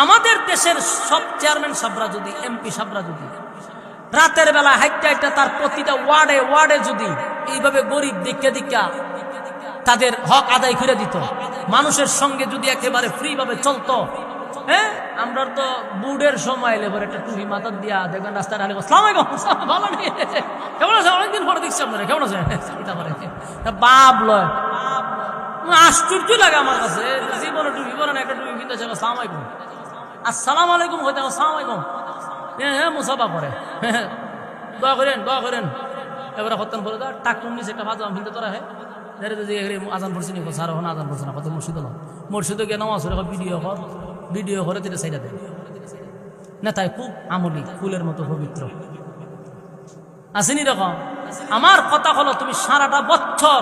আমাদের দেশের সব চেয়ারম্যান সাহেবরা যদি, এমপি সাহেবরা যদি রাতের বেলা হাইটটা হাইটটা তার প্রতিটা ওয়ার্ডে ওয়ার্ডে যদি এইভাবে গরিব দিকে দিকা তাদের হক আদায় করে দিত, মানুষের সঙ্গে যদি একেবারে ফ্রি ভাবে চলতো, হ্যাঁ, আমরা তো বুডের সময় এলে একটা টুপি মাথা দিয়া দেখবেন রাস্তায় আলে আসসালামু আলাইকুম, ভালো নেই, কেমন আছে, অনেকদিন পরে দেখছি আপনারা, কেমন আছে, বাপ লয়, আশ্চর্য লাগে আমার কাছে। জীবনে টুপি পরে না, একটা টুপি কিনতে চাই, আসসালামু আলাইকুম, আসসালামু আলাইকুম হইতে আসসালামু আলাইকুম, হ্যাঁ মুসাফা করে, দোয়া করেন দোয়া করেন, এবারে হত্যান পরে টাকুন নিচে একটা ভাজা ফিলতে তোরা, হ্যাঁ আজান পড়ছি নি, স্যার ওখানে আজান পড়ছে না, কত মসজিদ হলো, মসজিদে গিয়ে নামাজ পড়ে ভিডিও করে যেটা সাইডা দেয় নেতায় খুব আমলি, ফুলের মতো পবিত্র আসেনি রকম। আমার কথা হলো, তুমি সারাটা বছর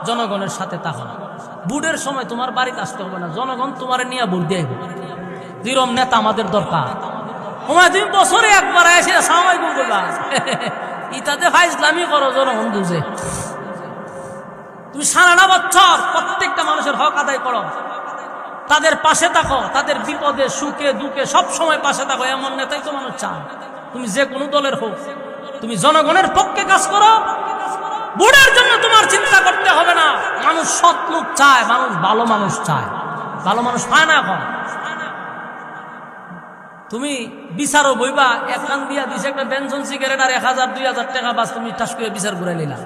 জনগণের সাথে থাকো, বুটের সময় তোমার বাড়িতে আসতে হবে না, জনগণ তোমার নিয়ে ভোট দিয়ে যেরকম নেতা আমাদের দরকার। তুমি বছরে একবার এসে আসসালামু আলাইকুম বলবা, ইতাতে ফাইজলামি করো, জনগণ বুঝে। তুমি সারাটা বছর প্রত্যেকটা মানুষের হক আদায় করো, তাদের পাশে থাকো, তাদের বিপদে সুখে দুঃখে সব সময় পাশে থাকো, এমন নেতাই তো মানুষ চায়। তুমি যে কোনো দলের হোক, তুমি জনগণের পক্ষে কাজ করো, বুড়ার জন্য তোমার চিন্তা করতে হবে না। মানুষ সৎ লোক চায়, মানুষ ভালো মানুষ চায়, ভালো মানুষ পায় না। এখন তুমি বিচারও বইবা, এক কান দিয়া দিছে একটা বেনসন সিগারেট আর 1000-2000 টাকা, বাস তুমি টাস করে বিচার ঘুরে নিলা।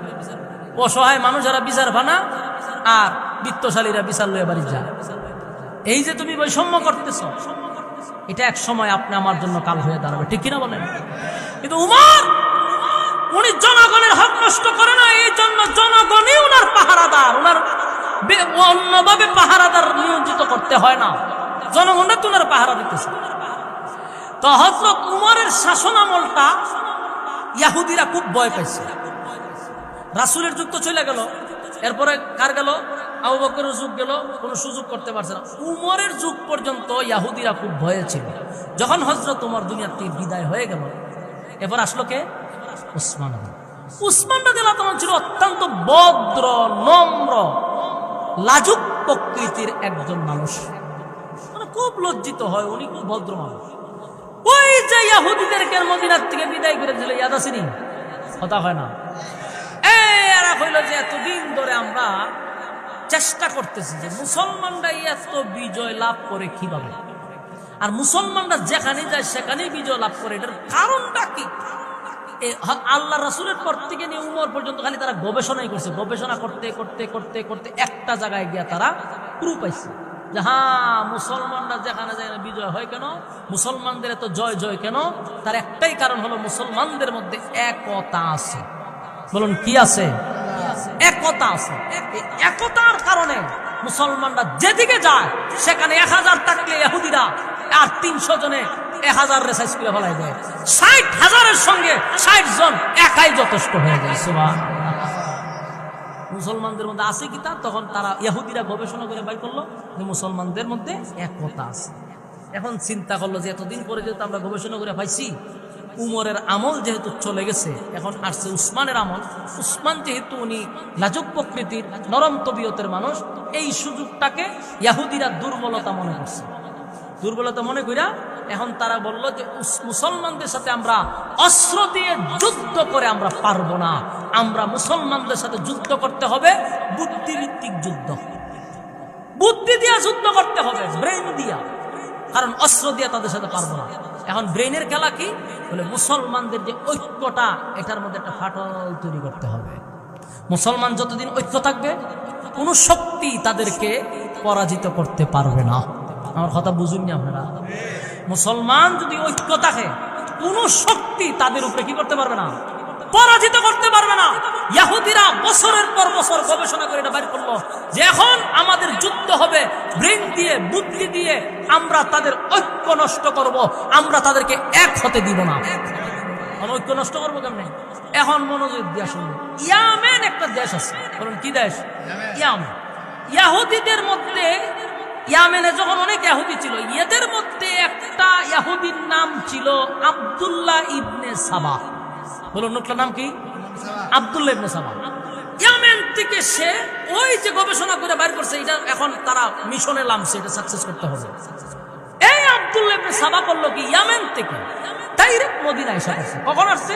অসহায় মানুষেরা বিচার ভানা আর বিত্তশালীরা বিচার লয়ে বাড়ি যায়। এই যে তুমি বৈষম্য করতেছ, এটা এক সময় আপনি আমার জন্য কাল হয়ে দাঁড়াবে, ঠিক কিনা বলেন? কিন্তু উমর, উনি জনগণের হক নষ্ট করে না, এই জন্য জনগণই উনার পাহারাদার, উনার অন্যভাবে পাহারাদার নিয়োজিত করতে হয় না, জনগণরা তো উনার পাহারা দিতেছে। তো হযরত উমরের শাসন আমলটা ইহুদিরা খুব ভয় পাইছে। রাসূলের যুগ তো চলে গেল, এরপরে কার গেল? আবু বকরের যুগ গেল, কোনো সুযোগ করতে পারছে না। উমরের যুগ পর্যন্ত ইহুদিরা খুব ভয়ে ছিল। যখন হযরত উমর দুনিয়া থেকে বিদায় হয়ে গেল, এবার আসলো কে? উসমান। উসমান রাদিয়াল্লাহু তাআলা ছিল অত্যন্ত ভদ্র, নম্র, লাজুক প্রকৃতির একজন মানুষ, মানে খুব লজ্জিত হয়, উনি খুব ভদ্র মানুষ। ওই যে ইহুদিদেরকে মদিনার থেকে বিদায় করে দিল, ইয়াদ আছে নি? কথা হয় না? এরা হইল যে এতদিন ধরে আমরা চেষ্টা করতেছি যে মুসলমানরা এত বিজয় লাভ করে কিভাবে, আর মুসলমানরা যেখানে যায় সেখানেই বিজয় লাভ করে, এটার কারণটা কি? আল্লাহ রাসূলের পর থেকে নিয়ে উমর পর্যন্ত খালি তারা গবেষণাই করছে, গবেষণা করতে করতে করতে করতে একটা জায়গায় গিয়া তারা ক্লু পাইছে যে হ্যাঁ, মুসলমানরা যেখানে যায় না বিজয় হয় কেন, মুসলমানদের এত জয় জয় কেন? তার একটাই কারণ হলো মুসলমানদের মধ্যে একতা আছে। বলুন কি আছে? একতা আছে। একতার কারণে মুসলমানরা যেদিকে যায় সেখানে 1000 থাকলে ইহুদিরা আর 300 জনে 1000 রেসাইজ করে ফেলাই দেয়, 60,000-এর সঙ্গে 60 জন একাই যথেষ্ট হয়ে যায়। সুবহানাল্লাহ। মুসলমানদের মধ্যে আছে কি তা? তখন তারা ইহুদিরা গবেষণা করে বাইর করলো যে মুসলমানদের মধ্যে একতা আছে। এখন চিন্তা করলো যে এতদিন পরে যেহেতু আমরা গবেষণা করে পাইছি, উমরের আমল যেহেতু চলে গেছে, এখন আসছে উসমানের আমল। উসমান যেহেতু উনি লাজুক প্রকৃতির, নরম তবিয়তের মানুষ, এই সুযোগটাকে ইহুদিরা দুর্বলতা মনে করছে। দুর্বলতা মনে কইরা এখন তারা বলল যে মুসলমানদের সাথে আমরা অস্ত্র দিয়ে যুদ্ধ করে আমরা পারবো না, আমরা মুসলমানদের সাথে যুদ্ধ করতে হবে বুদ্ধিভিত্তিক যুদ্ধ, বুদ্ধি দিয়া যুদ্ধ করতে হবে, ব্রেন দিয়া, কারণ অস্ত্র দিয়ে তাদের সাথে পারবো না। এখন ব্রেনের খেলা কি? বলে মুসলমানদের যে ঐক্যটা, এটার মধ্যে একটা ফাটল তৈরি করতে হবে। মুসলমান যতদিন ঐক্য থাকবে, কোন শক্তি তাদেরকে পরাজিত করতে পারবে না। আমার কথা বুঝুন না আপনারা? মুসলমান যদি ঐক্য থাকে, কোন শক্তি তাদের উপরে কি করতে পারবে না, পরাজিত করতে পারবে না। ইহুদিরা বছরের পর বছর গবেষণা করে এটা বের করলো যে এখন আমাদের যুদ্ধ হবে ব্রেন দিয়ে, বুদ্ধি দিয়ে, আমরা তাদের ঐক্য নষ্ট করব, আমরা তাদেরকে এক হতে দিব না। ঐক্য নষ্ট করবো কেমনে? এখন মনোযোগ দিয়ে শুনবো। ইয়ামেন একটা দেশ আছে, বলুন কি দেশ? ইয়ামেন। ইহুদিদের মধ্যে, ইয়ামেনে যখন অনেক ইহুদি ছিল, এদের মধ্যে একটা ইহুদির নাম ছিল আব্দুল্লাহ ইবনে সাবা। বলুন লোকটার নাম কি? আব্দুল্লাহ ইবনে সাবা। ইয়ামেন থেকে সে ওই যে গবেষণা করে বাইর করছে, এটা এখন তারা মিশনে নামছে, এটা সাকসেস করতে হবে। এই আব্দুল্লাহ সাবা করলো কি ইয়ামেন থেকে ডাইরেক্ট মদিনায় এসে পড়ছে। কখন আসছে?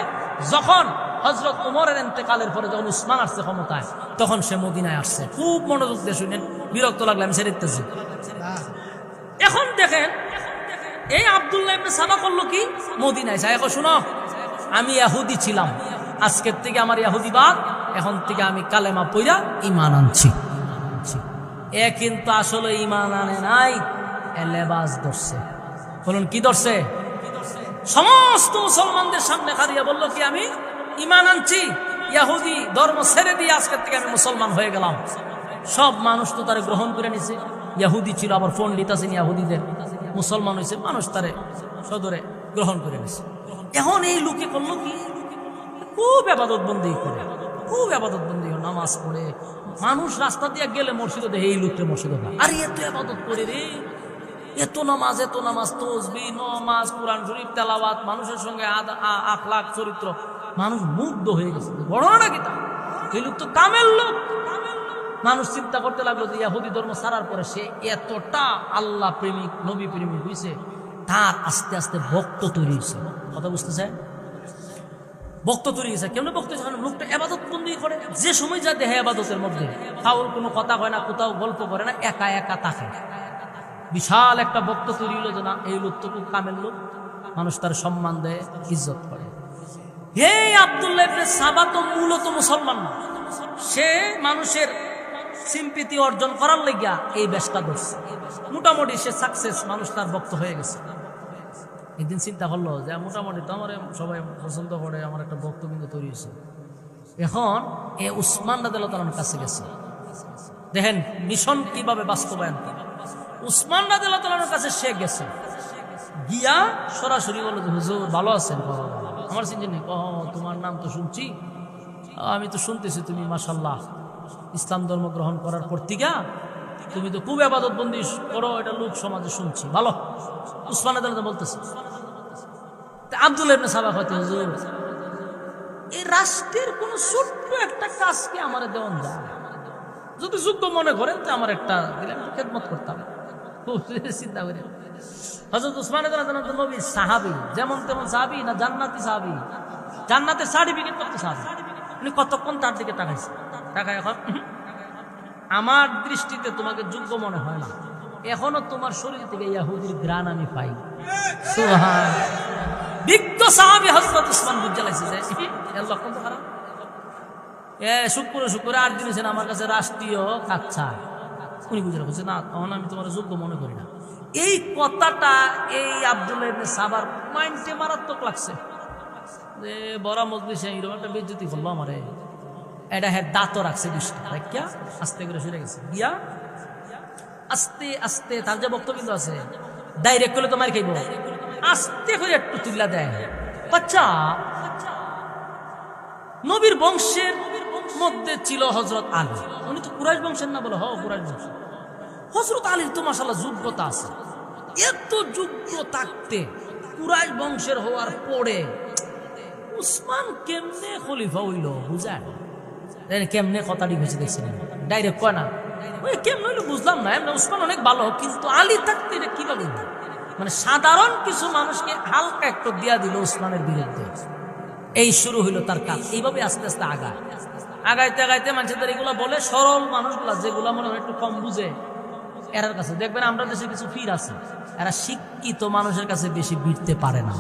যখন হযরত ওমরের ইন্তেকালের পরে যখন উসমান আসছে ক্ষমতায়, তখন সে মদিনায় আসছে। খুব মনোযোগ দিয়ে শুনেন, বিরক্ত লাগলে আমি ছেড়ে দিতেছি। এখন দেখেন এই আব্দুল্লাহ ইবনে সাবা করলো কি মদিনায় যায়। এখন শুনো, আমি ইহুদি ছিলাম, আজকের থেকে আমার ইহুদিবাদ, এখন থেকে আমি কালেমা পইরা ঈমান আনছি। এ কিন্তু আসলে ঈমান আনে নাই, এ লেবাস ধরছে। বলুন কি ধরছে? সমস্ত মুসলমানদের সামনে খাড়িয়ে বলল কি আমি ঈমান আনছি, ইহুদি ধর্ম ছেড়ে দিয়ে আজকের থেকে আমি মুসলমান হয়ে গেলাম। সব মানুষ তো তারে গ্রহণ করে নিছে। ইহুদি ছিল, আবার পণ্ডিত আছেন ইহুদিদের, মুসলমান হয়েছে, মানুষ তারে সদরে গ্রহণ করে নিছে। এখন এই লোকে করলো কি, খুব ইবাদত বন্দেগী করে, খুব ইবাদত বন্দেগী, নামাজ পড়ে। মানুষ রাস্তা দিয়ে গেলে মসজিদে দেখে এই লোকটা মসজিদে, আরে এত ইবাদত করে রে, এত নামাজ তাসবিহ, নামাজ, কোরআন শরীফ তেলাওয়াত, মানুষের সঙ্গে আখলাক চরিত্র, মানুষ মুগ্ধ হয়ে গেছে। বড় নাকি তা, এই লোক তো কামেল লোক। মানুষ চিন্তা করতে লাগলো যে ইহুদি ধর্ম ছাড়ার পরে সে এতটা আল্লাহ প্রেমিক, নবী প্রেমিক হয়েছে, তার আস্তে আস্তে ভক্ত তৈরি হয়েছে। কথা বুঝতেছে? ভক্ত তৈরি হয়েছে। কেমন ভক্ত হয়েছে? লোকটা ইবাদত বন্দেগী করে, যে সময় যা দেহে ইবাদতের মধ্যে, তাও কোনো কথা হয় না, কোথাও গল্প করে না, একা একা থাকে। বিশাল একটা ভক্ত তৈরি হলো যে না, এই লোক তো খুব কামেল লোক, মানুষ তার সম্মান দেয়, ইজ্জত করে। হে আব্দুল্লাহ ইবনে সাবা তো মূলত মুসলমান না, সে মানুষের সিম্পিতি অর্জন করার লাগিয়া এই বেশটা ধরছে। মোটামুটি সে সাকসেস, মানুষ তার ভক্ত হয়ে গেছে। একদিন চিন্তা করলো যে মোটামুটি তো আমার সবাই পছন্দ করে, আমার একটা ভক্তবৃন্দ তৈরি হয়েছে। এখন এ উসমান রাদিয়াল্লাহু তাআলার কাছে গেছে। দেখেন মিশন কিভাবে বাস্তবায়ন করে। উসমান রাদিয়াল্লাহু তাআলার কাছে সে গেছে, গিয়া সরাসরি বলল যে হুজুর ভালো আছেন? আমার চিন্তা নেই। তোমার নাম তো শুনছি, আমি তো শুনতেছি তুমি মাশাআল্লাহ ইসলাম ধর্ম গ্রহণ করার পর থেকে তুমি তো খুব ইবাদত বন্দেগী করো, এটা লোক সমাজে শুনছি, ভালো। উসমান রাদিয়াল্লাহু বলতেছে। আব্দুল্লাহ ইবনে সাবা কইতে, হুজুর এই রাষ্ট্রের কোন ছোট্ট একটা কাজকে আমার দেওয়ান যায়, যদি যোগ্য মনে করেন তো আমার একটা দিলে আমি খেদমত করতাম। চিন্তা করে হযরত উসমান রাদিয়াল্লাহু তাআলা নবী সাহাবী, যেমন তেমন সাহাবী না, জান্নাতি সাহাবী, জান্নাতের সার্টিফিকেট করতে সাহাবী। উনি কতক্ষণ তার দিকে তাকাইছে, তাকায় এখন আমার দৃষ্টিতে তোমাকে যোগ্য মনে হয় না, এখনো তোমার শরীর থেকে ইহুদির ঘ্রাণ আমি পাই। সুবহান, বিজ্ঞ সাহাবী হযরত উসমান বুঝালাইছে যে এর লক্ষণ তো খারাপ। শুক্র 8 দিন হয়েছে আমার কাছে রাষ্ট্রীয় কাচ্চা, উনি বুঝে রাখছে না, তখন আমি তোমার যোগ্য মনে করি না। এই কথাটা এই আব্দুল্লাহ ইবনে সাবার মাইন্ডে মারাত্মক লাগছে যে বড় মজলিসে এরকম একটা বেজ্জতি করলো আমারে। এটা হ্যাঁ দাঁতও রাখছে দুষ্টা রাখিয়া আস্তে করে সরে গেছে, গিয়া আস্তে আস্তে তার যে বক্তব্য আছে ডাইরেক্ট করলে তো মার খাইব, আস্তে করে একটু তুল্লা দেয়। বাচ্চা নবীর বংশের মধ্যে ছিল হযরত আলী, উনি তো কুরাইশ বংশের না? বলে কুরাইশ বংশ। হযরত আলীর তো মাশাআল্লাহ যোগ্যতা আছে, এত যোগ্য থাকতে কুরাইশ বংশের হওয়ার পরে উসমান কেমনে খলিফা হইল বুঝায়? কেমনে কথাটি বুঝে দেখছেন, ডাইরেক্ট কয় না ওই কেমন হইলো বুঝলাম না, এমনি উসমান অনেক ভালো, কিন্তু আলী থাকতে এটা কিভাবে? মানে সাধারণ কিছু মানুষকে হালকা একটু দিয়া দিল উসমানের বিরুদ্ধে। এই শুরু হইল তার কাজ। এইভাবে আস্তে আস্তে আগাইতে আগাইতে মানুষদের এগুলো বলে, সরল মানুষগুলা যেগুলা মনে হয় একটু কম বুঝে, এরার কাছে দেখবেন আমরা দেশে কিছু ফির আছে, এরা শিক্ষিত মানুষের কাছে বেশি ভিড়তে পারে না।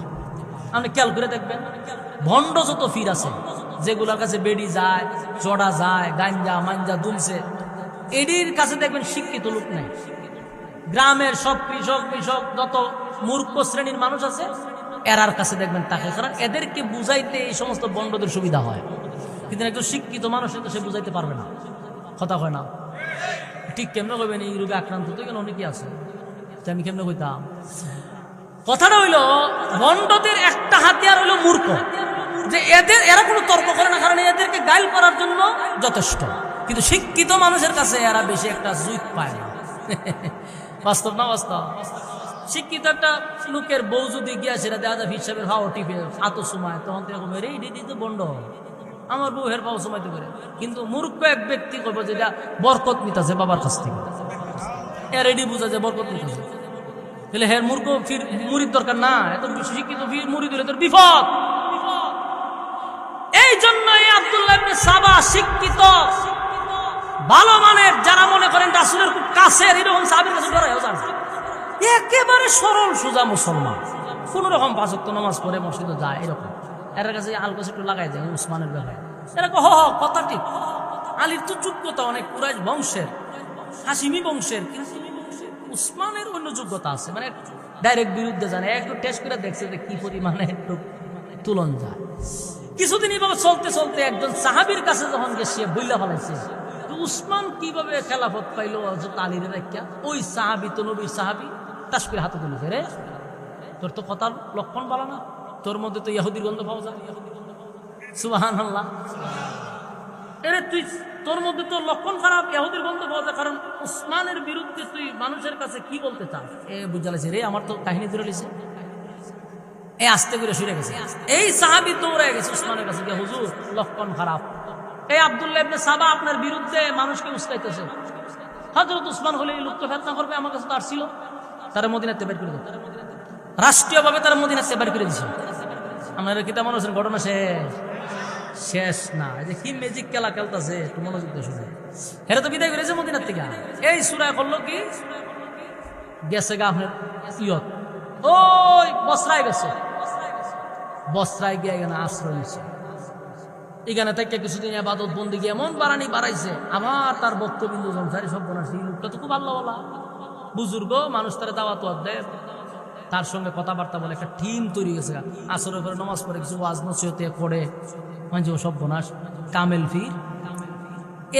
আপনি খেয়াল করে দেখবেন ভণ্ড যত ফির আছে, যেগুলোর কাছে বেড়ি যায়, চড়া যায়, গাঞ্জা মাঞ্জা দুলছে, এটির কাছে দেখবেন শিক্ষিত লোক নাই। গ্রামের সব কৃষক যত মূর্খ শ্রেণীর মানুষ আছে, এরার কাছে দেখবেন তাকে, কারণ এদেরকে বুঝাইতে এই সমস্ত বন্ডদের সুবিধা হয়, কিন্তু একজন শিক্ষিত মানুষ তো সে বুঝাইতে পারবে না, কথা হয় না। ঠিক কেমনে কইবেন এই রোগে আক্রান্ত তো কেন অনেকে আছে, আমি কেমনে কইতাম? কথাটা হইল বন্ডদের একটা হাতিয়ার হইল মূর্খ, যে এরা কোনো তর্ক করে না, কারণ এদেরকে গাইল করার জন্য যথেষ্ট, কিন্তু শিক্ষিত মানুষের কাছে এরা বেশি একটা জুইত পায় না। বাস্তব না বাস্তব? শিক্ষিত একটা লোকের বউ যদি গিয়া সেটা দেখা যায় হিসাবের হাও টিপে আতো সময়, তখন তো এরকম এই তো বন্ড, আমার বউ হের পাও সময়তে করে। কিন্তু মূর্খ এক ব্যক্তি করবো যেটা বরকত নিতেছে বাবার কাছ থেকে, এর রেডি বুঝা যায় বরকত নিতেছে। তাহলে হের মূর্খ মুরিদ দরকার না, এত শিক্ষিত মুরিদ হলে তোর বিপদ। এই জন্য এই আব্দুল্লাহ ইবনে সাবা শিক্ষিত ভালো মানের, যারা মনে করেন রাসূলের খুব কাছের, এরকম সাহাবীর কাছে ডরায়ও যান, একেবারে সরল সোজা মুসলমান, কোন রকম 5 ওয়াক্ত নামাজ পড়ে মসজিদে যায়, এরকম এর কাছে আলকাছে একটু লাগাই দেয় উসমানের ব্যাপারে। এরকম কথা ঠিক, আলীর তো যোগ্যতা অনেক, কুরাইশ বংশের, হাশিমি বংশের, কিন্তু উসমানের অন্য যোগ্যতা আছে, মানে ডাইরেক্ট বিরুদ্ধে জানে, একটু টেস্ট করে দেখছে যে কি পরিমাণে একটু তুলন যায়। কিছুদিন এইভাবে চলতে চলতে একজন সাহাবীর কাছে যখন গেছে বইলা ফেলাইছে উসমান কিভাবে খেলাফত পাইলো হযরত আলীর দেখা, ওই সাহাবী তো নবীর সাহাবী, টাস করে হাতে তুলে, রে তোর তো কথার লক্ষণ ভালো না, তোর মধ্যে তো ইহুদির গন্ধ পাওয়া যায়। সুবহানাল্লাহ। এরে তুই, তোর মধ্যে তো লক্ষণ খারাপ, ইহুদির গন্ধ পাওয়া যায়, কারণ উসমানের বিরুদ্ধে তুই মানুষের কাছে কি বলতে চাস? বুঝালেছে রে, আমার তো কাহিনী ধরে লিছে, আস্তে করে শুনে গেছে। এই সাহাবী দৌড়ে গেছে উসমানের কাছে, হুজুর লক্ষণ খারাপ, এই আব্দুল্লাহ ইবনে সাবা আপনার বিরুদ্ধে মানুষকে উস্কাইতেছে। হযরত উসমান হলে এই লোক তো ফিতনা করবে, আমার কাছে তো আর ছিল, তারা মদিনাতে বের করে দিল, রাষ্ট্রীয়ভাবে তারা মদিনাতে বের করে দিয়েছে। আপনারা কিতা মনে হচ্ছেন ঘটনা শেষ না, এই যে কি ম্যাজিক খেলা খেলতেছে, একটু মনোযোগ দিয়ে শুনে। হেরা তো বিদায় করেছে মদিনার থেকে, এই সূরায় করলো কি, গেছে গা আপনার ইয়ত, ওই বসরায় গেছে, বসরায় গিয়ে এখানে আশ্রয় নিচ্ছে, এখানে থেকে কিছুদিন ইবাদত বন্দেগী এমন বাড়াইছে, আবার তার বক্তবিন্দু সংসারী সব বনাসি, লোকটা তো খুব আল্লাহ বলা বুজুর্গ মানুষ, তারা দাওয়াত দেয়, তার সঙ্গে কথাবার্তা বলে একটা টিম তৈরি গেছে। আসরের পরে নামাজ পড়ে কিছু ওয়াজ নসিহতে পড়ে মানে সব বনাস কামেল ফির।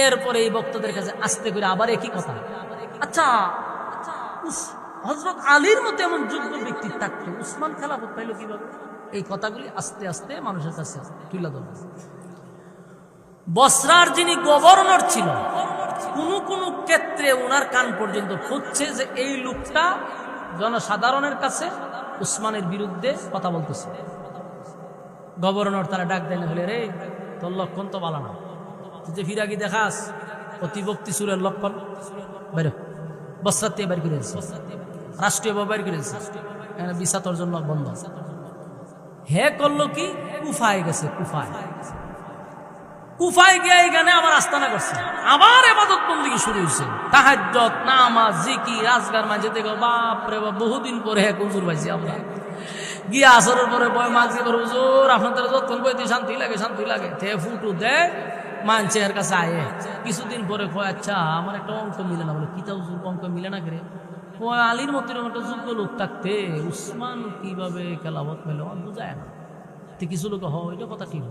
এরপরে এই বক্তাদের কাছে আস্তে করে আবার একই কথা, আচ্ছা হযরত আলীর মতো এমন যোগ্য ব্যক্তি থাকতো, উসমান খেলাফত পাইল কিভাবে? এই কথাগুলি আস্তে আস্তে মানুষের কাছে তুলে ধরবে। বসরার যিনি গভর্নর ছিল, কোন ক্ষেত্রে ওনার কান পর্যন্ত হচ্ছে যে এই লোকটা জনসাধারণের কাছে উসমানের বিরুদ্ধে কথা বলতেছে। গভর্নর তারা ডাক দেন, হলে রে তোর লক্ষণ তো ভালো না, তুই যে ফিরাগি দেখাস, অতিভক্তি সুরের লক্ষণ, বের বসরাত থেকে বের করে দিচ্ছে, রাষ্ট্রীয়ভাবে বের করে দিচ্ছে, ভিসা তোর জন্য বন্ধ। হে করলো কি, কুফায় গেছে, কুফায় গিয়ে এখানে আবার আস্তানা করছে, আবার ইবাদত বন্দেগী শুরু হয়েছে, তাহাজ্জুদ, নামাজ, জিকির, আজকার মাঝে দেখো, বাপ রে বাপ, বহুদিন পরে এক হুজুর পাইছি আমরা, গিয়ে আসরের পরে বয় মাঝে করে, হুজুর আপনাদের যতক্ষণ বইতে শান্তি লাগে, তে ফুটু দেয় মানছে এর কাছে আয়ে, কিছুদিন পরে কয়, আচ্ছা আমার একটা অঙ্ক মিলে না, বলে কিতা হুজুর অঙ্ক মিলে না করে, আলীর মতো একটা যোগ্য লোক থাকতে উসমান কিভাবে খেলাফত পেল বুঝায় না, তো কিছু লোক এটা কথা ঠিক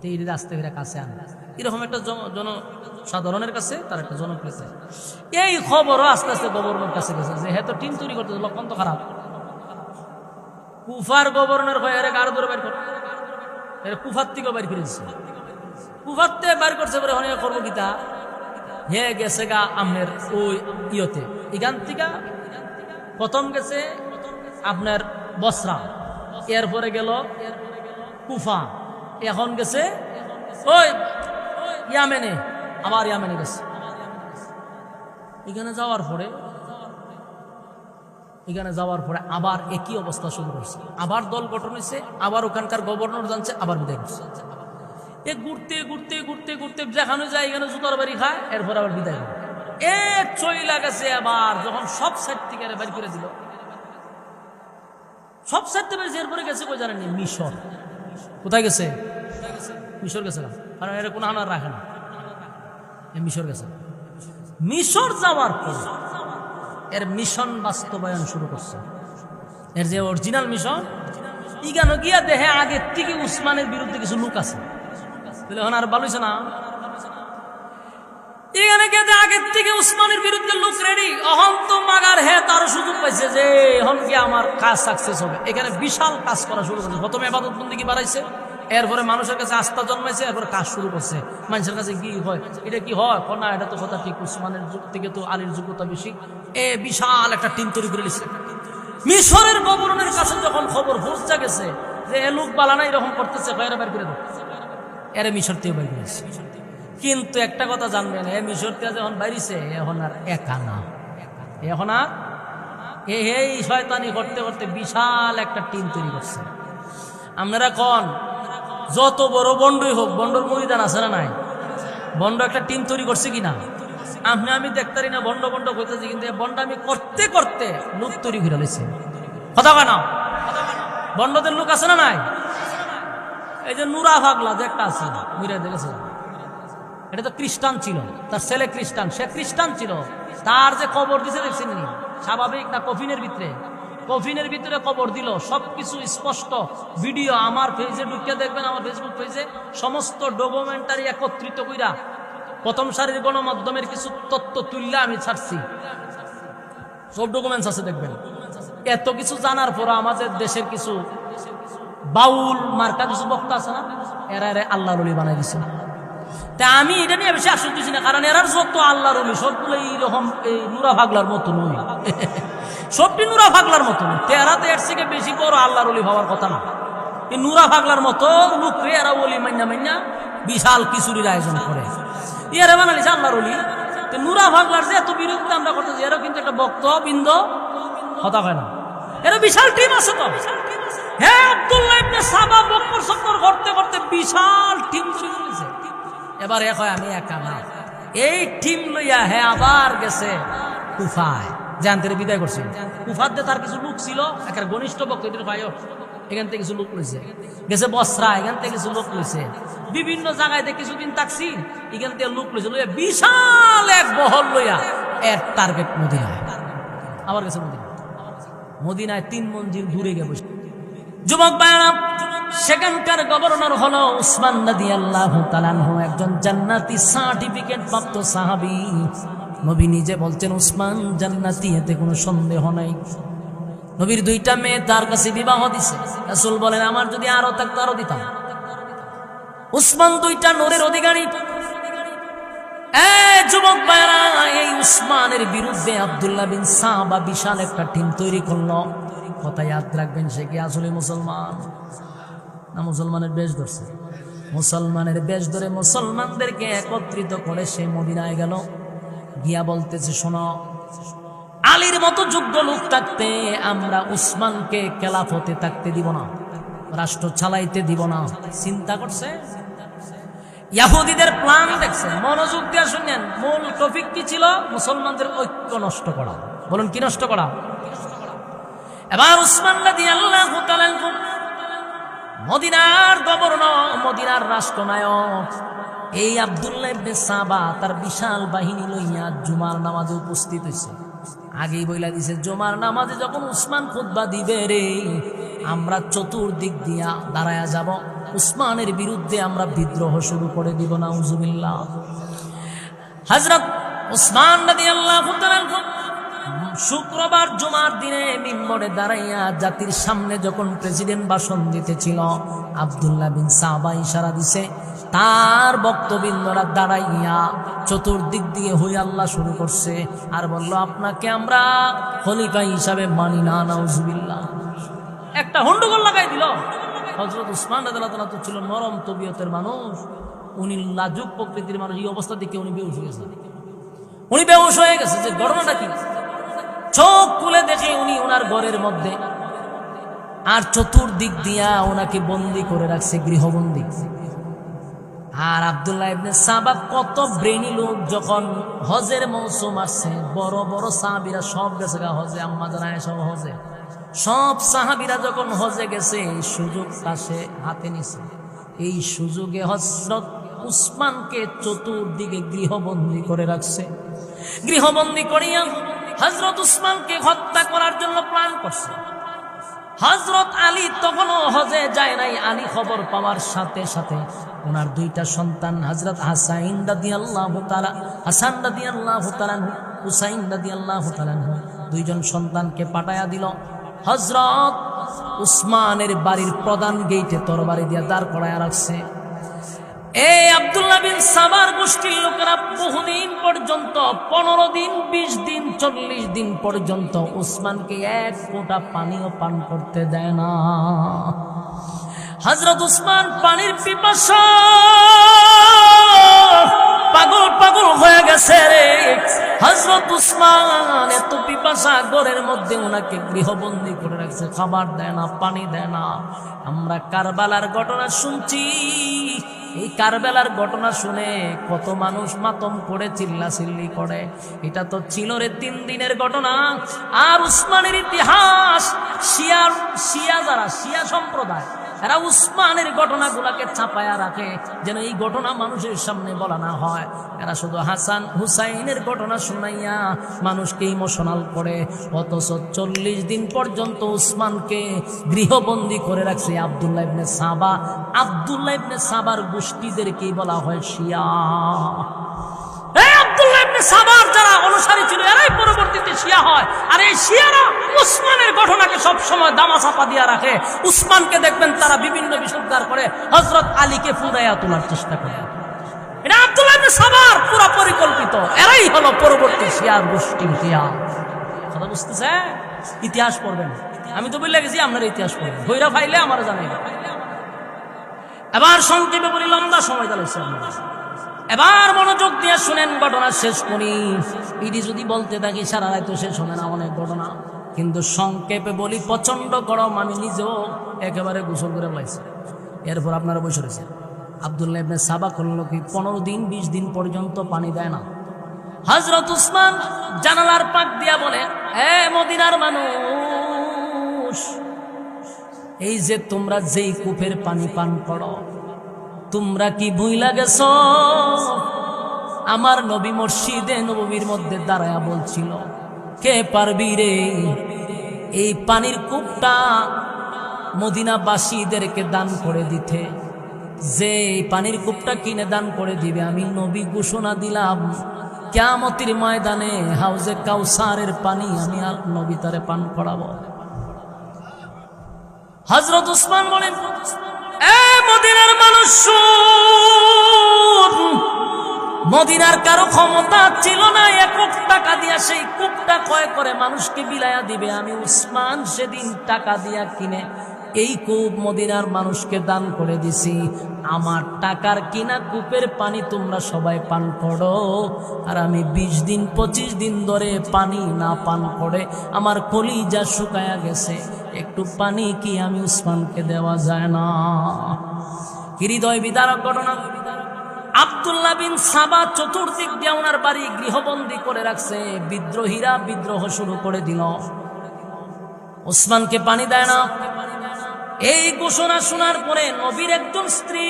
এই রাস্তা ফিরে কাছে আনে, এরকম একটা জনসাধারণের কাছে তার একটা জনপ্রিয়তা। এই খবরও আস্তে আস্তে গভর্নর কাছে গেছে যে হ্যাঁ তো টিম তৈরি করতে, লক্ষণ তো খারাপ। কুফার গভর্নর হয়ে এর আরো দূরে বের করে, এর কুফার থেকে বের করে দিচ্ছে, কুফার থেকে বের করছে বলে হনে করবো গীতা, হে গেছে গা আমের ওই ইয়তে, এখান থেকে প্রথম গেছে আপনার বসরা, এরপরে গেল কুফা, এখন গেছে ওই ইয়ামেনে, আবার ইয়ামেনে গেছে। এখানে যাওয়ার পরে আবার একই অবস্থা শুরু করছে, আবার দল গঠন হয়েছে, আবার ওখানকার গভর্নর জানছে, আবার বিদায় করছে। ঘুরতে যেখানে যায় এখানে জুতার বাড়ি খায়, এরপর আবার বিদায় করে চইলা গেছে। আবার যখন সব সাইড থেকে বের করে দিল, সব সাইড থেকে এরপরে গেছে কই জানেন, মিশর। কোথায় গেছে? মিশর গেছে, কারণ এর কোনো আনার রাখে না, মিশর গেছে। মিশর যাওয়ার পর এর মিশন বাস্তবায়ন শুরু করছে, এর যে অরিজিনাল মিশন, ইগানো গিয়া দেহে আগের থেকে উসমানের বিরুদ্ধে কিছু লোক আছে, এখন আর ভালো হয়েছে না, এখানে গিয়ে আগের থেকে উসমানের বিরুদ্ধে লোক রেডি, অহন তো মাগার হে তারও সুযোগ পাইছে যে এখন কি আমার কাজ সাকসেস হবে। এখানে বিশাল কাজ করা শুরু করছে, প্রথমে ইবাদত বন্দেগী বাড়াইছে, এরপরে মানুষের কাছে আস্থা জন্মাইছে, এরপরে কাজ শুরু করছে। মানুষের কাছে কি হয়, এটা কি হয় না, এটা তো কথা ঠিক, উসমানের যুগ থেকে তো আলীর যোগ্যতা বেশি। বিশাল একটা টিম তৈরি করে নিচ্ছে। মিশরের গভর্নরের কাছে যখন খবর পৌঁছে গেছে যে এ লোক বালানা এরকম করতেছে, বাইরে বের করে দেয়, এর মিশর থেকে বের করেছে। কিন্তু একটা কথা জানবেন, মিশর থেকে যখন বাইরেছে এখন আর একা না, এখন আর এই শয়তানি করতে করতে বিশাল একটা টিম তৈরি করছে। আপনারা কোন যত বড় বন্ডই হোক, বন্ডর মরিদান আছে না নাই? বন্ড একটা টিম তৈরি করছে কিনা? আমি দেখতারি না বন্ড বন্ড করতেছি, কিন্তু বন্ড আমি করতে করতে লোক তৈরি করে লেছে। কথা কেন? বন্ডদের লোক আছে না নাই? এই যে নুরা ভাগলা যে একটা আছে, বুঝে দেখেছে, এটা তো খ্রিস্টান ছিল, তার ছেলে খ্রিস্টান, সে খ্রিস্টান ছিল, তার যে কবর দিছে দেখছেন নি? স্বাভাবিক না? কফিনের ভিতরে কবর দিল, সবকিছু স্পষ্ট ভিডিও আমার পেজে ঢুকিয়ে দেখবেন, আমার ফেসবুক পেজে সমস্ত ডকুমেন্টারি একত্রিত কইরা প্রথম সারির গণমাধ্যমের কিছু তথ্য তুললে আমি ছাড়ছি, সব ডকুমেন্টস আছে দেখবেন। এত কিছু জানার পর আমাদের দেশের কিছু বাউল মার্কা কিছু বক্তা আছে না, এরা আল্লাহর ওলি বানাই দিছে। তা আমি এটা নিয়ে বেশি আশ্চর্য হচ্ছি না, কারণ এরার যত আল্লাহর ওলি সবগুলো এইরকম এই নুরা ভাগলার মতো নয়, সবটি নুরা ভাগলার মতো নয়। এরা তো এর থেকে বেশি বড় আল্লাহর ওলি হওয়ার কথা না। এই নুরা ভাগলার মতো লোকরে এরা ওলি মাইনা বিশাল কিছুরির আয়োজন করে, এরা বানালিছে আল্লাহর ওলি। তো নুরা ভাগলার যে এত বিরুদ্ধে আমরা করতেছি, এরাও কিন্তু একটা বক্তবৃন্দ কথা হয় না, এরা বিশাল টিম আছে তো। হ্যাঁ, আব্দুল্লাহ ইবনে সাবা বকর সক্কর করতে করতে বিশাল টিম তৈরি করেছে। এবার এক হয় আমি একা না, এই টিম লইয়া হ্যাঁ আবার গেছে কুফায়, জানতে বিদায় করছে। কুফাতে তার কিছু লোক ছিল, একটা ঘনিষ্ঠ বক্তব্যের ভাইও, এখান থেকে কিছু লোক লইছে, গেছে বসরা, এখান থেকে কিছু লোক লইছে, বিভিন্ন জায়গায় কিছুদিন থাকছি, এখান থেকে লোক লইছে, লইয়া বিশাল এক বহল লইয়া এর টার্গেট মদিনায়। আবার গেছে মদিনায় 3 মঞ্জিল দূরে গিয়ে বসে। যুবক ভাইরা, সেখানকার গভর্নর হলো উসমান রাদিয়াল্লাহু তাআলা আনহু, একজন জান্নাতি সার্টিফিকেট প্রাপ্ত সাহাবী। নবী নিজে বলছেন উসমান জান্নাতি, এতে কোনো সন্দেহ নাই। নবীর 2টা মেয়ে তার কাছে বিবাহ দিছে। রাসূল বলেন আমার যদি আরো থাকতো আরো দিতাম। উসমান 2টা নূরের অধিকারী। যুবক ভাইরা, এই উসমানের বিরুদ্ধে আব্দুল্লাহ বিন সাবা বিশাল একটা টিম তৈরি করলো। কথা ইয়াদ রাখবেন, সে কি আসলে মুসলমান না মুসলমানের বেশ ধরছে? মুসলমানের বেশ ধরে মুসলমানদেরকে একত্রিত করে সে মদিনায় গেল, গিয়া বলতেছে শোনো, আলীর মতো যোগ্য লোক থাকতে আমরা উসমানকে খেলাফতে থাকতে দিব না, রাষ্ট্র চালাইতে দিব না। চিন্তা করছে, ইহুদিদের প্ল্যান দেখছে। মনোযোগ দিয়ে শুনেন, মূল টপিক কি ছিল? মুসলমানদের ঐক্য নষ্ট করা। বলুন কি নষ্ট করা? এবার উসমান রাদিয়াল্লাহু তাআলা মদিনার গভর্নর, মদিনার রাষ্ট্রনায়ক এই আব্দুল্লাহ ইবনে সাবা তার বিশাল বাহিনী লইয়া জুমার নামাজে উপস্থিত হইছে। আগেই বইলা দিছে, জুমার নামাজে যখন উসমান খুতবা দিবে রে, আমরা চতুর্দিক দিয়া দাঁড়ায়া যাব, উসমানের বিরুদ্ধে আমরা বিদ্রোহ শুরু করে দিব। নাউজুবিল্লাহ। হযরত উসমান রাদিয়াল্লাহু তাআলা শুক্রবার জুমার দিনে মিম্বরে দাঁড়াইয়া জাতির সামনে যখন প্রেসিডেন্ট ভাষণ দিতেছিল, আব্দুল্লাহ বিন সাবা ইশারা দিছে তার বক্তবৃন্দরা দাঁড়াইয়া চতুর্দিক দিয়ে হই আল্লাহ শুরু করছে আর বলল, আপনাকে আমরা খলিফা হিসাবে মানি না। নাউজুবিল্লাহ। একটা হন্ডগোল লাগাই দিল। হযরত উসমান রাদিয়াল্লাহু তাআলা তো ছিল নরম তবিয়তের মানুষ, উনি লাজুক প্রকৃতির মানুষ। এই অবস্থা দেখে উনি বেহুশ হয়ে গেছে। যে ঘটনাটা কি? চোখ খুলে দেখে উনি ওনার ঘরের মধ্যে, আর চতুর্দিক দিয়া ওনাকে বন্দি করে রাখছে, গৃহবন্দী। আর আব্দুল্লাহ ইবনে সাবা কত ব্রেনি লোক, যখন হজের মৌসুম আসছে, বড় বড় সাহাবীরা সব গেছে হজে, আম্মা জান আয়েশা হজে, সব সাহাবীরা যখন হজে গেছে, এই সুযোগটা সে হাতে নিছে। এই সুযোগে হযরত উসমানকে চতুর্দিকে গৃহবন্দী করে রাখছে। গৃহবন্দী করিয়া হযরত উসমানকে হত্যা করার জন্য প্ল্যান করছে। হযরত আলী তখনও হজে যায় নাই। আলী খবর পাওয়ার সাথে সাথে ওনার 2টা সন্তান হযরত হাসান রাদিয়াল্লাহু তাআলা, হাসান রাদিয়াল্লাহু তাআলা, হুসাইন রাদিয়াল্লাহু তাআলা, 2 জন সন্তানকে পাঠায়া দিল। হযরত উসমানের বাড়ির প্রধান গেটে তরবারি দিয়া দাঁড় করায়া রাখছে। এই আব্দুল্লাহ বিন সাবার গোষ্ঠীর লোকেরা বহুদিন পর্যন্ত, 15 দিন, 20 দিন, 40 দিন পর্যন্ত উসমানকে এক ফোঁটা পানিও পান করতে দেয় না। হযরত উসমান পানির পিপাসা পাগল পাগল হয়ে হয়ে গেছে রে। হযরত উসমান এত পিপাসা, ঘরের মধ্যে ওনাকে গৃহবন্দী করে রাখছে, খাবার দেয় না, পানি দেয় না। আমরা কারবালার ঘটনা শুনছি, এই কারবালার ঘটনা শুনে কত মানুষ মাতম করে চিল্লাচিল্লি করে। এটা তো ছিল রে 3 দিনের ঘটনা। আর উসমানের ইতিহাস, শিয়া যারা শিয়া সম্প্রদায়, এরা উসমানের ঘটনাগুলাকে চাপায়া রাখে যেন এই ঘটনা মানুষের সামনে বলা না হয়। এরা শুধু হাসান হুসাইনের ঘটনা শুনাইয়া মানুষকে ইমোশনাল করে। অথচ 40 দিন পর্যন্ত উসমানকে গৃহবন্দী করে রাখছে আব্দুল্লাহ ইবনে সাবা। আব্দুল্লাহ ইবনে সাবার গোষ্ঠীদেরকে বলা হয় শিয়া। আব্দুল্লাহ ইবনে সাবার যারা অনুসারী ছিল এরাই পরবর্তীতে শিয়া হয়। আর এই শিয়ারা উসমানের ঘটনাকে সব সময় দামাচাপা দিয়া রাখে। উসমানকে দেখবেন তারা বিভিন্ন বিশুদ্ধার করে হযরত আলীকে ফুরাইয়া তোলার চেষ্টা করে। এটা আব্দুল্লাহ ইবনে সাবার পুরো পরিকল্পিত। এরাই হলো পরবর্তী শিয়া গোষ্ঠী। শিয়া কথা বুঝতেছে? ইতিহাস পড়বেন, আমি তো বলে গেছি আপনার ইতিহাস পড়বেন, ভৈরা ফাইলে আমার জানাই। এবার সংক্ষেপে বলি, লম্বা সময় চালাইছে আপনার। এবার মনোযোগ দিয়ে শুনেন, ঘটনা শেষ করি। ইডি যদি বলতে থাকি সারা রাত তো শেষ হবে না, অনেক ঘটনা। কিন্তু সংক্ষেপে বলি, প্রচন্ড গরম, আমি নিজেও একেবারে গোসল করে ফেলাইছি। এরপর আপনারা বসে রয়েছেন। আব্দুল্লাহ ইবনে সাবা করলো কি, 15 দিন 20 দিন পর্যন্ত পানি দেয় না। হযরত উসমান জানালার পাক দিয়া বলে, এ মদিনার মানুষ, এই যে তোমরা যেই কূপের পানি পান করো, তোমরা কি ভুইলা গেছ আমার নবী মসজিদে নববীর মধ্যে দাঁড়ায়া বলছিল, কে পারবি রে এই পানির কূপটা মদিনাবাসীদেরকে দান করে দিতে? যে এই পানির কূপটা কিনে দান করে দিবে, আমি নবী ঘোষণা দিলাম কিয়ামতের ময়দানে হাউজে কাউসারের পানি আমি আর নবী তারে পান করাবো। হযরত উসমান বলেন, এ মদিনার মানুষ, মদিনার কারো ক্ষমতা ছিল না 1 টাকা দিয়া সেই কূপটা ক্রয় করে মানুষকে বিলাইয়া দিবে। আমি উসমান সেদিন টাকা দিয়া কিনে এই কূপ মদিনার মানুষকে দান করে দিছি। আমার টাকার কিনা কূপের পানি তোমরা সবাই পান করো। আর আমি 20 দিন 25 দিন ধরে পানি না পান করে আমার কলিজা শুকায়া গেছে। একটু পানি কি আমি উসমানকে দেওয়া যায় না? হৃদয় বিদারক ঘটনা। আব্দুল্লাহ বিন সাবা চতুর্দিক দিয়ে ওনার বাড়ি গৃহবন্দী করে রাখছে। বিদ্রোহীরা বিদ্রোহ শুরু করে দিল, উসমানকে পানি দেয় না। এই ঘোষণা শোনার পরে নবীর একজন স্ত্রী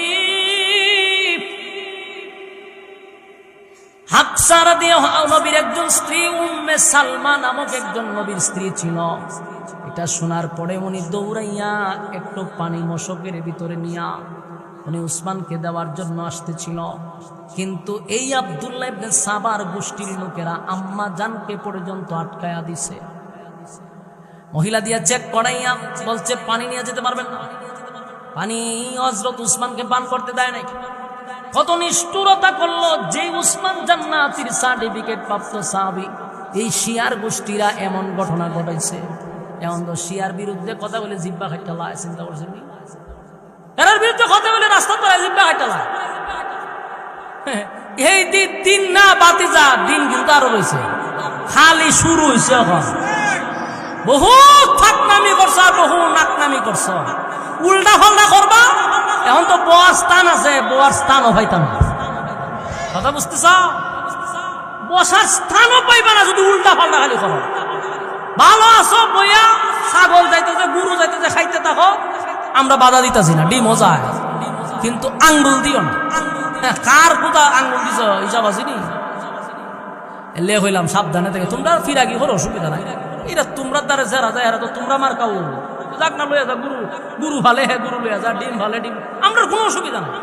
হাফসা রাদিয়াল্লাহু, নবীর একজন স্ত্রী উম্মে সালমা নামক একজন নবীর স্ত্রী ছিল। এটা শোনার পরে উনি দৌড়াইয়া একটু পানি মশকের ভিতরে নিয়া উনি উসমানকে দেওয়ার জন্য আসতেছিল। কিন্তু এই আব্দুল্লাহ ইবনে সাবার গোষ্ঠীর লোকেরা আম্মা জানকে পর্যন্ত আটকায়া দিছে। মহিলা দিয়া চেক করাইয়া বলছে পানি নিয়ে যেতে পারবেন না। পানি হযরত উসমানকে পান করতে দেয় নাই। কত নিষ্ঠুরতা করলো! যে উসমান জান্নাতীর সার্টিফিকেট প্রাপ্ত সাহাবী, এই শিয়ার গোষ্ঠীরা এমন ঘটনা ঘটাইছে। এখন তো শিয়ার বিরুদ্ধে কথা বলে জিব্বা খাইটা লায়, চিন্তা করছেন? এর বিরুদ্ধে কথা বলে রাস্তা তো জিব্বা খাইটা লায়। এই দিন না বাতিজা, দিন কিন্তু আরো রয়েছে, খালি শুরু হয়েছে। এখন বহু থাকনামি করছ, বহু নাকনামি করছ, উল্টা ফাল্টা করবা। এখন তো বয়ার স্থান আছে, বয়ার স্থানও পাইতাম না। কথা বুঝতেছ? বসার স্থানও পাইবা না যদি উল্টা ফাল্টা খালি করো। ভালো আছো বইয়া, ছাগল যাইতেছে, গরু যাইতেছে, খাইতে থাকো, আমরা বাধা দিতেছি না, ডিমও যায়, কিন্তু আঙ্গুল দিও না। কার কোথা আঙ্গুল দিছ হিসাব আসেনি। লে হইলাম সাবধানে থেকে, তোমরা ফিরাগি হলো অসুবিধা নাই। এরা তোমরা দ্বারা যারা যায় এরা তো তোমরা মার কাউ যাক না, লইয়া যা গুরু, গুরু ভালে হ্যাঁ গুরু লইয়া যা, ডিম ভালে ডিম, আমরা কোনো অসুবিধা নাই।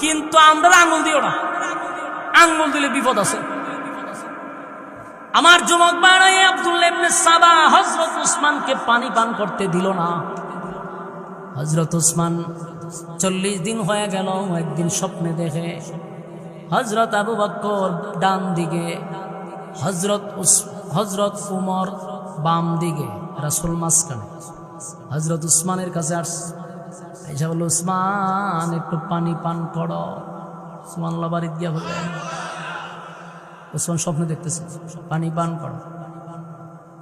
কিন্তু আমরা আঙ্গুল দিও না, আঙ্গুল দিলে বিপদ আছে। আমার যুবক ভাই, আব্দুল্লাহ ইবনে সাবা হযরত উসমানকে পানি পান করতে দিল না। হযরত উসমান 40 দিন হয়ে গেল। একদিন স্বপ্নে দেখে হযরত আবু বকর ডান দিকে, হযরত উমর বাম দিকে, রাসূল মাঝখানে। হযরত উসমানের কাছে আইসা বলল, উসমান একটু পানি পান করো। সুবহানাল্লাহ, বাড়ি দিয়া বলে উসমান স্বপ্নে দেখতেছে পানি পান করো।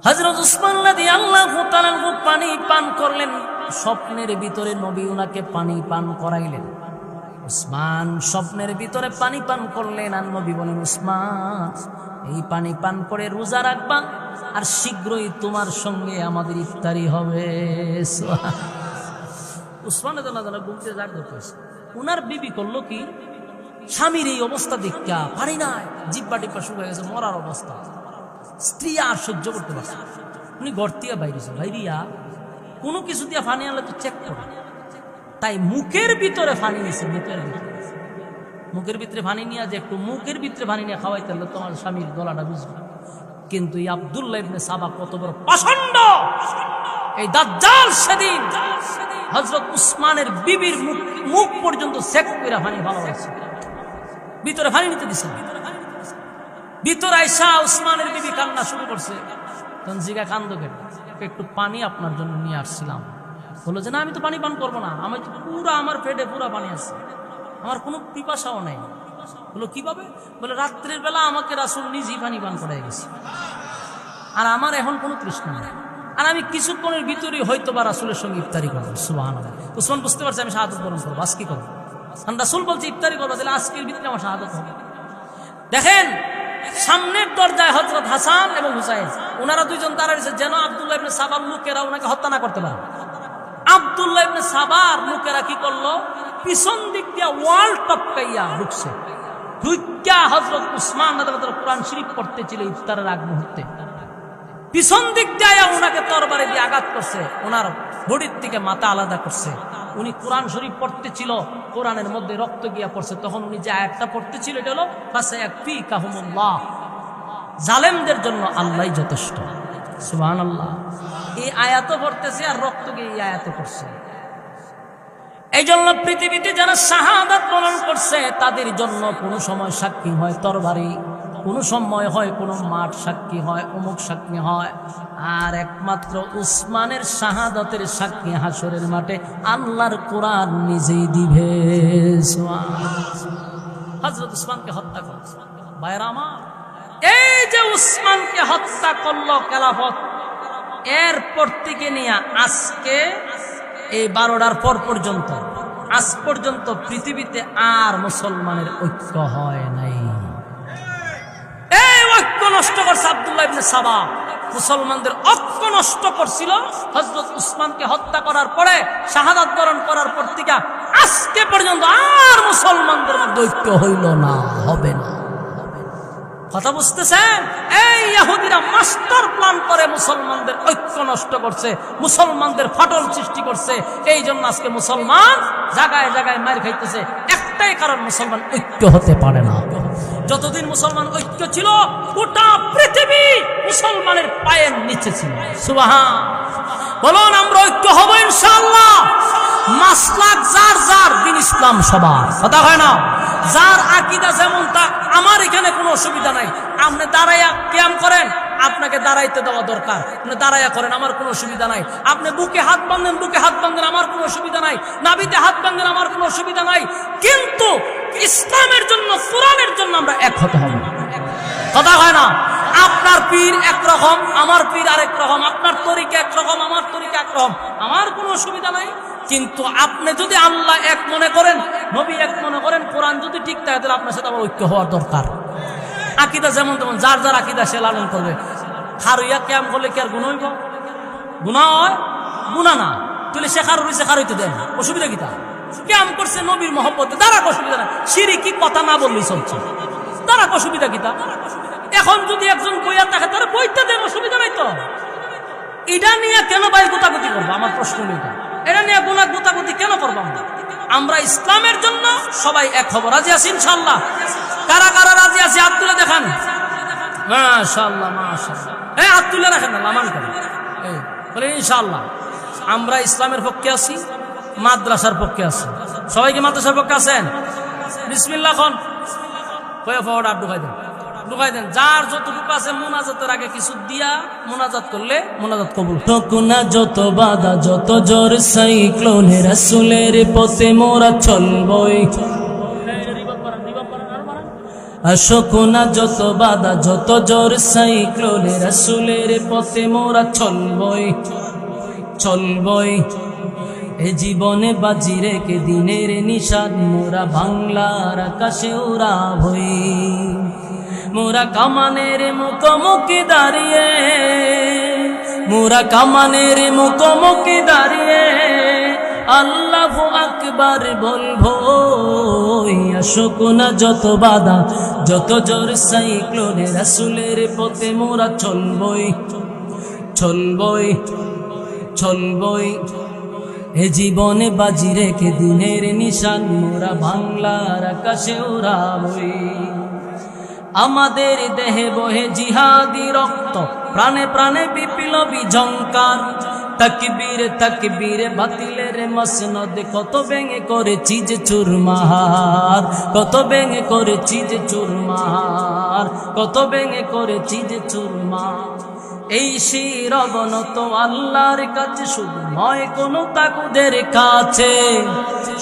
হযরত উসমান রাদিয়াল্লাহু তাআলা আনহু পানি পান করলেন। স্বপ্নের ভিতরে নবী উনাকে পানি পান করাইলেন। উসমান স্বপ্নের ভিতরে পানি পান করলেন, আর নবী বলেন, উসমান এই পানি পান করে রোজা রাখবা, আর শীঘ্রই তোমার সঙ্গে আমাদের ইফতারি হবে। উসমান রাদিয়াল্লাহু তাআলা ঘুমতে জাগতে হয়েছে। উনার বিবি করলো কি, স্বামীর এই অবস্থা দেখা পারি নাই, জিব্বা টিব্বা শুকিয়ে গেছে, মরার অবস্থা। স্ত্রী আর সহ্য করতে পারছে, উনি ঘর থেকে বাইরেছে, বাইরিয়া কোনো কিছু দিয়ে পানি আনলে তো চেক করে, তাই মুখের ভিতরে পানি নিছে। মুখের ভিতরে পানি নিয়ে যে একটু মুখের ভিতরে পানি নিয়ে খাওয়াইতে হলে তোমার স্বামীর গলাটা বুঝবে। কিন্তু এই আব্দুল্লাহ ইবনে সাবা কত বড় পাষণ্ড! এই দাজ্জাল সেদিন হযরত উসমানের বিবির মুখ পর্যন্ত চেক করে পানি ভালো হয়েছে, ভিতরে পানি নিতে দিছে। ভিতরে আইসা উসমানের বিবি কান্না শুরু করছে। তখন জিগা কান্দো কেন? একটু পানি আপনার জন্য নিয়ে আসছিলাম। বললো যে না, আমি তো পানি পান করবো না, আমি তো পুরা আমার পেটে পুরা পানি আছে, আমার কোনো পিপাসাও নেই। বললো কিভাবে? বলে রাত্রের বেলা আমাকে রাসূল নিজেই পানি পান করাই গেছে, আর আমার এখন কোনো তৃষ্ণা নেই, আর আমি কিছুক্ষণের ভিতরেই হয়তো বা রাসূলের সঙ্গে ইফতারি করবো। সুবহানাল্লাহ। উসমান বুঝতে পারছে আমি শাহাদাত বরণ করবো, আজ কি করবো? রাসূল বলছে ইফতারি করবো, তাহলে আজকের ভিতরে আমার শাহাদাত হবে। দেখেন সামনের দরজায় হযরত হাসান এবং হুসাইন, ওনারা দুইজন দাঁড়াইছে যেন আব্দুল্লাহ ইবনে সাবার লোকেরা ওনাকে হত্যা না করতে পারে। আব্দুল্লাহ ইবনে সাবার লোকেরা কি করলো, পিছন দিক দিয়ে ওয়াল টপকাইয়া ঢুকছে। ঢুকিয়া হযরত উসমান রাদিয়াল্লাহু তাআলা কোরআন শরীফ পড়তেছিল ইফতারের আগ মুহূর্তে, পিছন দিক দিয়ে ওনাকে তরবারি দিয়ে আঘাত করছে, ওনার বডির থেকে মাথা আলাদা করছে। উনি কোরআন শরীফ পড়তেছিল, কোরআনের মধ্যে রক্ত গিয়া পড়ছে। তখন উনি যে আয়াতটা পড়তেছিল এটা হলো ফাসায়াকফিকাহুমুল্লাহ, জালেমদের জন্য আল্লাহই যথেষ্ট। সুবহানাল্লাহ। এই আয়াতও পড়তেছে আর রক্ত গিয়ে এই আয়াতে পড়ছে। এই জন্য পৃথিবীতে যারা শাহাদাত বরণ করছে তাদের জন্য কোনো সময় সাক্ষী হয় তরবারি, কোনো সময় হয় কোনো মাঠ সাক্ষী হয়, অমুক সাক্ষী হয়, আর একমাত্র উসমানের শাহাদাতের সাক্ষী হাসরের মাঠে আল্লাহর কোরআন নিজেই দিবে। হযরত উসমানকে হত্যা করল। ভাইরা আমার, এই যে উসমানকে হত্যা করলো খেলাফত, এরপর থেকে নিয়ে আজকে এই 12টার পর পর্যন্ত আজ পর্যন্ত পৃথিবীতে আর মুসলমানের ঐক্য হয় নাই। এই ঐক্য নষ্ট করছে আব্দুল্লাহ ইবনে সাবা, মুসলমানদের ঐক্য নষ্ট করছিল হযরত উসমানকে হত্যা করার পরে, শাহাদাত বরণ করার পর থেকে আজকে পর্যন্ত আর মুসলমানদের মধ্যে ঐক্য হইল না, হবে না। কথা বুঝতেছেন? এই ইহুদিরা মাস্টার প্ল্যান করে মুসলমানদের ঐক্য নষ্ট করছে, মুসলমানদের ফাটল সৃষ্টি করছে। এই জন্য আজকে মুসলমান জায়গায় জায়গায় মার খাইতেছে, একটাই কারণ, মুসলমান ঐক্য হতে পারে না। যতদিন মুসলমান ঐক্য ছিল গোটা পৃথিবী মুসলমানের পায়ের নিচে ছিল। সুবহান। বলুন আমরা ঐক্য হব ইনশাআল্লাহ। মাসলাক যার যার, দিন ইসলাম সবার, কথা হয় না? যার আকীদা যেমন তা, আমার এখানে কোনো অসুবিধা নাই। আপনি দাঁড়াইয়া কিয়াম করেন, আপনাকে দাঁড়াইতে দেওয়া দরকার, আপনি দাঁড়াইয়া করেন, আমার কোনো অসুবিধা নাই। আপনি বুকে হাত বাঁধেন, বুকে হাত বাঁধেন, আমার কোনো অসুবিধা নাই। নাভিতে হাত বাঁধেন, আমার কোনো অসুবিধা নাই। কিন্তু ইসলামের জন্য, কোরআনের জন্য আমরা এক হতে হবে, কথা হয় না? আপনার পীর একরকম, আমার পীর আরেক রকম, আপনার তরিকা একরকম, আমার তরিকা একরকম, আমার কোনো অসুবিধা নাই। কিন্তু আপনি যদি আল্লাহ এক মনে করেন, নবী এক মনে করেন, কোরআন যদি ঠিক থাকে, তাহলে আপনার সাথে আবার ঐক্য হওয়ার দরকার। আকীদা যেমন তেমন, যার যার আকীদা সে লালন করবে। খারুইয়া ক্যাম করলে কি আর গুনাহ হইব? গুনাহ হয়? গুনাহ না। তুলে সে খারু রইছে, খারুইতে দেন, অসুবিধা কি? তা ক্যাম করছে নবীর মহব্বতে, তারা অসুবিধা নাই। শিরকি কথা না বললেই চলছে, তারা অসুবিধা কি? তা এখন যদি একজন বইয়া থাকে, তারা বইতে দেন, অসুবিধা নাই তো। এটা নিয়ে কেন ভাই গোতাগুতি করবো? আমার প্রশ্ন এটা, এটা নিয়ে গুনাহ গোতাগুতি কেন করবো? আমরা ইসলামের জন্য সবাই এক হব। রাজি আছি ইনশাআল্লাহ? কারা কারা রাজি আছে হাত তুলে দেখান। মাশাআল্লাহ, মাশাআল্লাহ। এই হাত তুলে রাখেন না, লামান করেন। এই বলে ইনশাআল্লাহ আমরা ইসলামের পক্ষে আছি, মাদ্রাসার পক্ষে আছি। সবাই কি মাদ্রাসার পক্ষে আছেন? বিসমিল্লাহ খন কয়ে ফরওয়ার্ড ঢুকাই দেন, ঢুকাই দেন। যার যতটুকু আছে মুনাজাতের আগে কিছু দিয়া মুনাজাত করলে মুনাজাত কবুল। তকুনা যত বাধা, যত জোর সাইক্লোনে, রাসূলের পথে মোরা চলবই। আসকুনা যত বাধা যত জোর সাইক্লোনে রাসূলের পথে মোরা চলবই চলবই এ জীবনে বাজি রেখে দিনের নিশান মোরা বাংলার আকাশে উড়াবই মোরা কামানের মুখোমুখি দাঁড়িয়ে মোরা কামানের মুখোমুখি দাঁড়িয়ে আল্লাহু আকবার বলবো আসকুনা যত বাধা যত জোর সাইক্লোনে রাসূলের পথে মোরা চলবই চলবই চলবই এ জীবনে বাজি রেখে দিনের নিশান মোরা বাংলার আকাশে উড়াবই আমাদের দেহে বহে জিহাদি রক্ত প্রাণে প্রাণে বিপ্লবী ঝংকার তাকবীর তাকবীর বাতিলের মসনদ কত ভেঙে করেছি যে চুরমার কত ভেঙে করেছি যে চুরমার কত ভেঙে করেছি যে চুরমার এই শির অবনত আল্লাহর কাছে শুধু নয় কোনো তাগুদের কাছে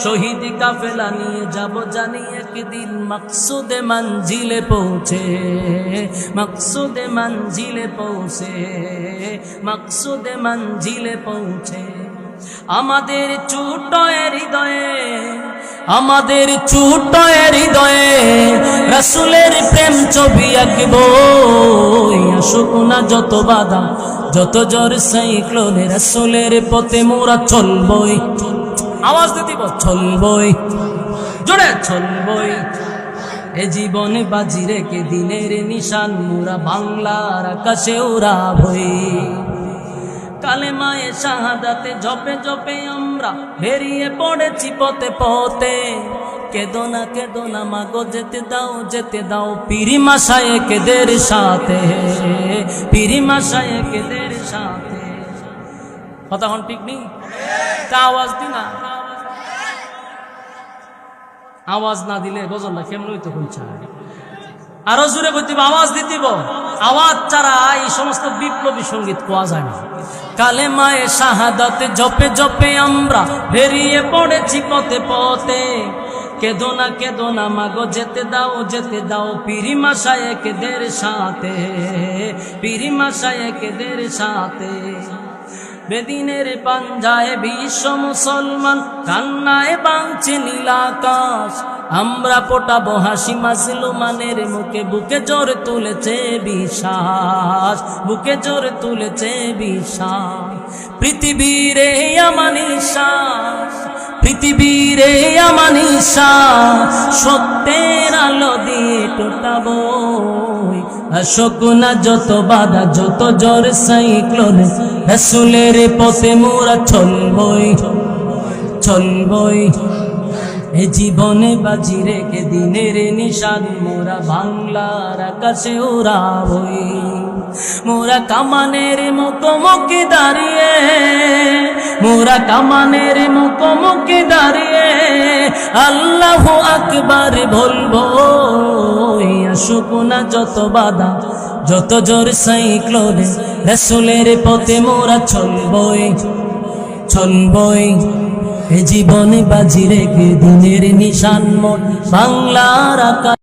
শহীদ কাফেলা নিয়ে যাব জানি একদিন মকসুদে মঞ্জিলে পৌঁছে মকসুদে মঞ্জিলে পৌঁছে মকসুদে মঞ্জিলে পৌঁছে আমাদের ছোট হৃদয়ে আমাদের ছোট হৃদয়ে রাসূলের প্রেম ছবি আঁকবো আসকুনা যত বাধা যত জোর সাইক্লোনে রাসূলের পথে মোরা চলবই আওয়াজ দিতে চলবই জোরে চলবই এ জীবনে বাজি রেখে দিনের নিশান মোরা বাংলার আকাশে উড়াবই কালেমায়ে শাহাদাতে জপে জপে আমরা বেরিয়ে পড়েছি পথে পথে কেদো না মাগো যেতে দাও পীরিমা শায়েখদের সাথে পীরিমা শায়েখদের সাথে কথা হন ঠিক নেই তা আওয়াজ দি না আওয়াজ না দিলে গজলটা কেমন হইতো কইছা আরো জোরে কইতে আওয়াজ দিতেব আওয়াজ ছাড়া এই সমস্ত বিপ্লবী সঙ্গীত কোয়া যায় না কালেমায়ে শাহাদাতে জপে জপে আমরা বেরিয়ে পড়েছি পথে পথে কেদো না মাগো যেতে দাও পীরিমা শায়েখদের সাথে পীরিমা শায়েখদের সাথে বেদিনের পাঞ্জায় বিশ্ব মুসলমান কান্নায় বাংছে নীল আকাশ আমরা পোটাবো হাসি মাজলুমানের মুখে বুকে জোর তুলেছে বিশ্বাস বুকে জোর তুলেছে বিশ্বাস পৃথিবীরে আমানিশ্বাস পৃথিবীরে আমানিশ্বাস সত্যের আলো দিয়ে টোটাবো আসকুনা যত বাধা যত জোর সাইক্লোনে রাসূলের পথে মোরা চলবই চলবই এ জীবনে বাজি রেখে দিনের নিশান মোরা বাংলার আকাশে উড়াবই মোরা কামানের মুখোমুখি দাঁড়িয়ে মোরা কামানের মুখোমুখি দাঁড়িয়ে আল্লাহু আকবার বলবো আসকুনা যত বাধা যত জোর সাইক্লোনে রাসূলের পথে মোরা চলবই চলবই এ জীবনে বাজি রেখে দিনের নিশান মোর বাংলার আকাশ